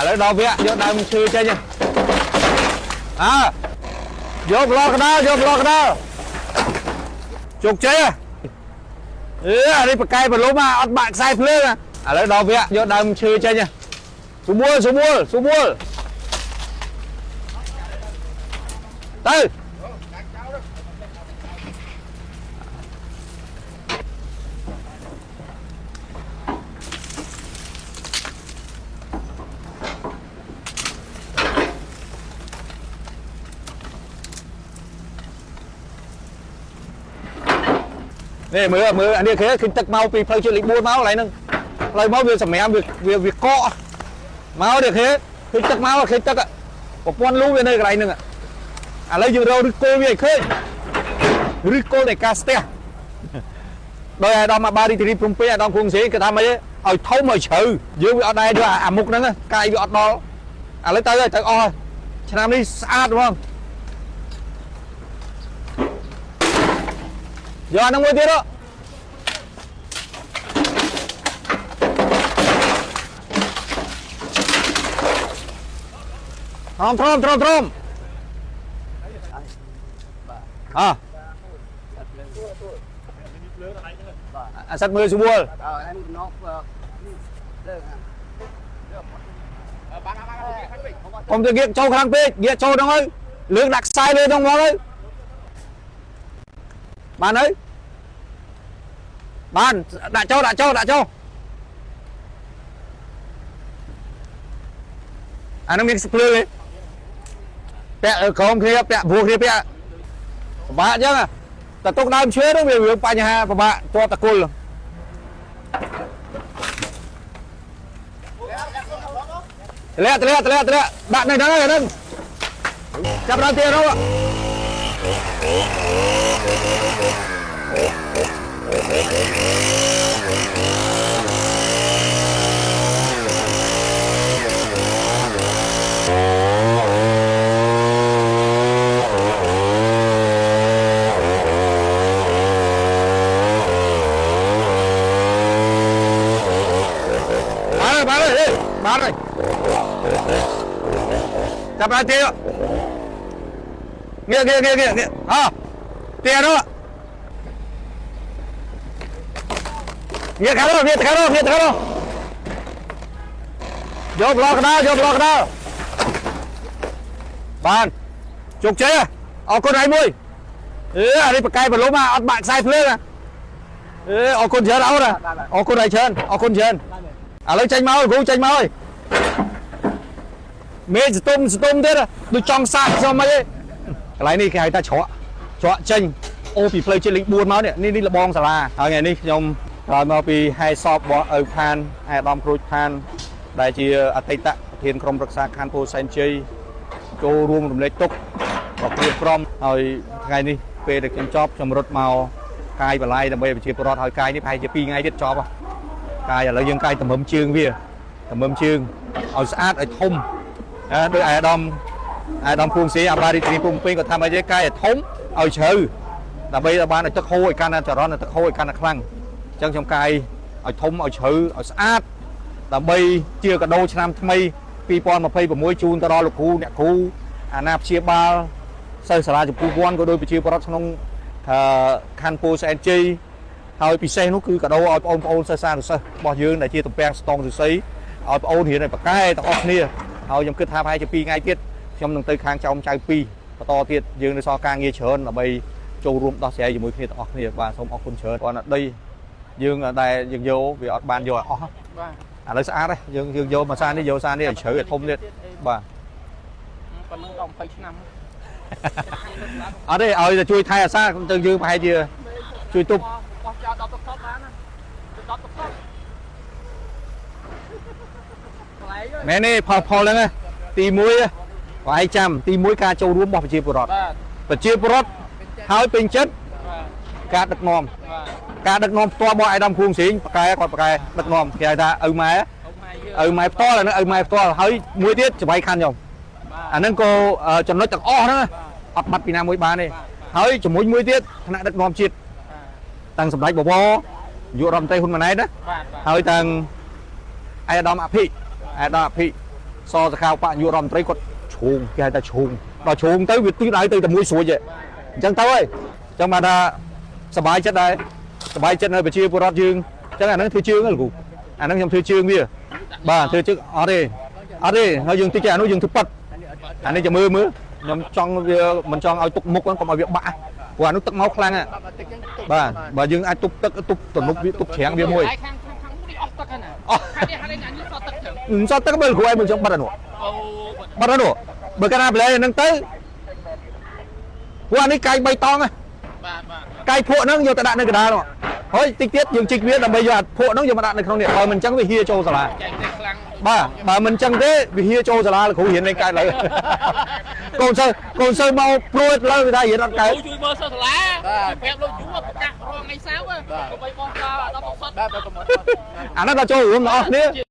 lấy đo vẽ vô đâm chưa chơi nha vô lo cái đó chụp chơi đi bật cây bật lốp mà ăn bạn sai phơi lấy đo vẽ vô đâm chưa chơi nha số buôn tới nè mưa anh đi khế khi tắc mau vì phơi chưa lịch buôn máu lại nâng lời máu việc sầm mèo việc cọ máu được khế khi tắc máu là khi tắc ạ một con lú bên đây cái này nâng ạ lấy vừa đâu rico về khế rico để caste đôi đo mà ba đi thì prum pe đo khuôn sĩ cái tham ấy ở thấu mời chữ dưới ở đây là mục đó cay bị đó lấy tới tới o làm đi xa đúng không giờ nó mua tiền đó thom sắt mưa xuống buồn không được ghét châu khang pê ghét châu đâu ơi lương đặt sai lên trong đó đấy bạn ơi bạn đã châu nó miếng sập lưới pẹ không kia pẹ buộc kia pẹ bạn chứ à ta tốt đam chơi đó về pa nhà và bạn cho ta côn lẹ bạn này đó chắp ra tiền đâu ạ bán rồi chắp ra tiền nghĩa tiền đó nghĩa khá đó vô block đó bàn chụp chế ở con này mui đi bật cây bật lốp mà ăn bạn sai phơi ở con chơi đâu nè ở con này chơi ở con chơi lấy tranh máu ơi mê tôm thế đó tôi trong sạc cho mày cái này đi cái ta chọ tranh ô bị play trên lính buôn máu nè đi là bong xà la ngày đi trong rồi mà vì hai shop bỏ ở pan ai đom cruise pan đại chi ở tây tạ thiên krom đặc xa khan po sanchi choរួមរំលែកទុកក៏ព្រៀបព្រមហើយថ្ងៃនេះពេលដែលខ្ញុំចប់ខ្ញុំរត់មកកាយបលាយដើម្បីប្រជាពលរដ្ឋហើយកាយនេះប្រហែលជា2ថ្ងៃទៀតចប់កាយឥឡូវយើងកាយតម្រឹមជើងវាតម្រឹមជើងឲ្យស្អាតឲ្យធំដោយអាដាមភួងស្រីអាបារីត្រីពុំពេញក៏ធ្វើឲ្យកាយឲ្យធំឲ្យជ្រៅដើម្បីឲ្យបានឲ្យទឹកហូរឲ្យកាន់តែចរន្តទឹកហូរឲ្យកាន់តែខ្លាំងអញ្ចឹងខ្ញុំកាយឲ្យធំឲ្យជ្រៅឲ្យស្អាតដើម្បីជាកាដូឆ្នាំថ្មី2026ជូនទៅដល់លោកគ្រូអ្នកគ្រូអាណាព្យាបាលសិស្សសាលាចម្ពោះវ័នក៏ដោយប្រជាពលរដ្ឋក្នុងខណ្ឌពោធិ៍សែនជ័យហើយពិសេសនោះគឺកាដូឲ្យបងប្អូនសិស្សរបស់យើងដែលជាតំពាំងស្ទងសរសៃឲ្យបងប្អូនរៀនឲ្យប្រកែទាំងអស់គ្នាហើយខ្ញុំគិតថាប្រហែលជា2ថ្ងៃទៀតខ្ញុំនឹងទៅខាងចៅ2បន្តទៀតយើងនៅសល់ការងារច្រើនដើម្បីចូលរួមដោះស្រាយជាមួយគ្នាទាំងអស់គ្នាបាទសូមអរគុណច្រើនគាត់ណាដីយើងដែលយើងយកវាអត់បានយកឲ្យអស់បាទឥឡូវស្អាតហើយយើងយកមកសារនេះយកសារនេះឲ្យជ្រៅឲ្យធំទៀតបាទប៉ុណ្ណឹងដល់20ឆ្នាំអត់ទេឲ្យតែជួយថែអាសាទៅយើងប្រហែលជាជួយទប់បោះចោល10ទឹកសុតបានណា10ទឹកសុតមែនទេផលហ្នឹងទី1បើឯងចាំទី1ការចូលរួមរបស់ប្រជាពលរដ្ឋហើយពេញចិត្តការដឹកនាំផ្ទាល់របស់អាដាមគួងស្រីប្រកែគាត់ប្រកែដឹកនាំគេហៅថាឪម៉ែផ្ទាល់អានឹងឪម៉ែផ្ទាល់ហើយមួយទៀតច្បាយខាន់ខ្ញុំអានឹងក៏ចំណុចទាំងអស់ហ្នឹងអត់បាត់ពីណាមួយបានទេហើយជាមួយមួយទៀតគណៈដឹកនាំជាតិតាំងសម្ដេចបវរយុរដ្ឋមន្ត្រីហ៊ុនម៉ាណែតណាហើយតាំងអាដាមអភិ សសខៅបញ្ញារដ្ឋមន្ត្រីគាត់ឈូងគេហៅថាឈូងដល់ឈូងទៅវាទីដៃទៅតែមួយស្រួចទេអញ្ចឹងទៅហើយអញ្ចឹងបានថាសบายចិត្តដែរសบายចិត្តនៅប្រជាពលរដ្ឋយើងអញ្ចឹងអាហ្នឹងធ្វើជើងហ្នឹងលោកគ្រូអាហ្នឹងខ្ញុំធ្វើជើងវាបាទធ្វើជើងអត់ទេហើយយើងតិចអានោះយើងធ្វើប៉ាត់អានេះចាំមើលខ្ញុំចង់វាមិនចង់ឲ្យទុកមុខហ្នឹងកុំឲ្យវាបាក់ព្រោះអានោះទឹកមកខ្លាំងបាទបើយើងអាចទប់ទឹកទប់ទំនប់វាទប់ច្រាំងវាមួយខាងនេះអស់ទឹកហ្នឹងហើយនេះអានេះសតទឹកចឹងសតទឹកមើលគ្រូឯងមិនចង់បាត់អានោះបាត់អានោះបើកាលណាប្លែហ្នឹងទៅព្រោះអានេះកាយ3តង់កាយភក់ហ្នឹងយកទៅដាក់នៅកណ្ដាលនោះហើយតិចទៀតយើងជីកវាដើម្បីយកភក់ហ្នឹងយកមកដាក់នៅក្នុងនេះបើមិនអញ្ចឹងវាហៀចូលសាលាបាទបើមិនអញ្ចឹងទេវាហៀចូលសាលាលោកគ្រូរៀនលេងកើតឡើយកូនសិស្សមកព្រួយលើវាថារៀនអត់កើតជួយមើលសិស្សសាលាប្រាប់លោកយូរប្រកាសរងថ្ងៃសៅរ៍កុំឲ្យបោះដល់10%អាហ្នឹងដល់ចូលរួមទាំងអស់គ្នា